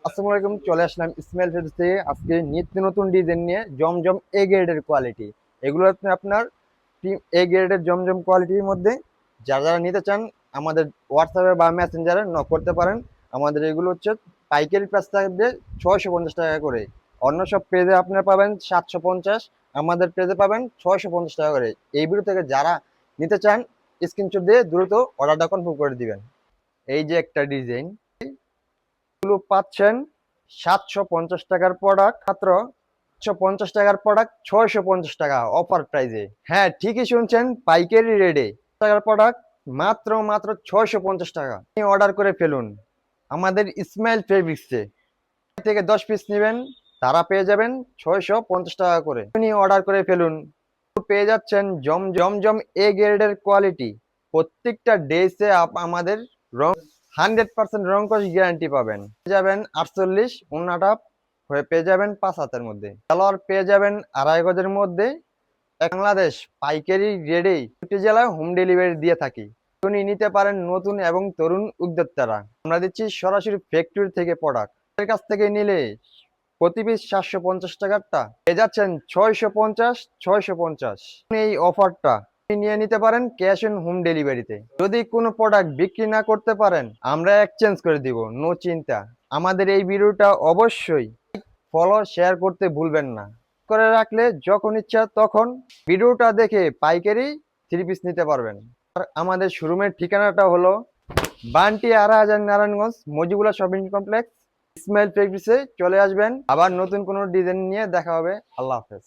আসসালামু আলাইকুম, চলে আসলাম ইসমাইল ফেজ থেকে। আজকে নিত্য নতুন ডিজাইন নিয়ে জমজম এ গ্রেডের কোয়ালিটি। এগুলো হচ্ছে আপনার এ গ্রেডের জমজম কোয়ালিটির মধ্যে। যারা যারা নিতে চান আমাদের হোয়াটসঅ্যাপে বা মেসেঞ্জারে নক করতে পারেন। আমাদের এগুলো হচ্ছে পাইকারি প্রাইস থাকবে 650 টাকা করে। অন্য সব পেজে আপনারা পাবেন 750, আমাদের পেজে পাবেন 650 টাকা করে। এই ভিডিও থেকে যারা নিতে চান স্ক্রিনশট দিয়ে দ্রুত অর্ডারটা কনফার্ম করে দিবেন। এই যে একটা ডিজাইন গুলো পাচ্ছেন 750 টাকার প্রোডাক্ট, মাত্র 750 টাকার প্রোডাক্ট 650 টাকা অফার প্রাইজে। হ্যাঁ, ঠিকই শুনছেন, পাইকারি রেটে টাকার প্রোডাক্ট মাত্র মাত্র 650 টাকা। অর্ডার করে ফেলুন আমাদের ইসমাইল ফেব্রিক্সে। থেকে 10 পিস নেবেন, তারা পেয়ে যাবেন 650 টাকা করে। আপনি অর্ডার করে ফেলুন, পেয়ে যাচ্ছেন জমজম এ গ্রেডের কোয়ালিটি। প্রত্যেকটা ড্রেসে আমাদের রং 100% রং কস গ্যারান্টি পাবেন। পেয়ে যাবেন 48 ওন্নাটা হয়ে পেয়ে যাবেন 5 হাতের মধ্যে, সালোয়ার পেয়ে যাবেন 2.5 গজের মধ্যে। বাংলাদেশ পাইকারি রেডে 2টি জেলায় হোম ডেলিভারি দিয়ে থাকি। আপনি নিতে পারেন নতুন এবং তরুণ উদ্যোক্তারা। আমরা দিচ্ছি সরাসরি ফ্যাক্টরি থেকে প্রোডাক্ট। এর কাছ থেকে নিলে প্রতি পিস 750 টাকারটা পেয়ে যাচ্ছেন 650। এই অফারটা নিয়ে নিতে পারেন ক্যাশ অন হোম ডেলিভারিতে। যদি কোনো প্রোডাক্ট বিক্রি না করতে পারেন আমরা এক্সচেঞ্জ করে দিব, নো চিন্তা। আমাদের এই ভিডিওটা অবশ্যই ফলো শেয়ার করতে ভুলবেন না। করে রাখলে যখন ইচ্ছা তখন ভিডিওটা দেখে পাইকারি 3 পিস নিতে পারবেন। আর আমাদের শোরুমের ঠিকানাটা হলো বান্টি আড়াহাজার, নারায়ণগঞ্জ, মজিবুলা শপিং কমপ্লেক্স। ইসমাইল ফেব্রিক্সে চলে আসবেন। আবার নতুন কোনো ডিজাইন নিয়ে দেখা হবে। আল্লাহ হাফেজ।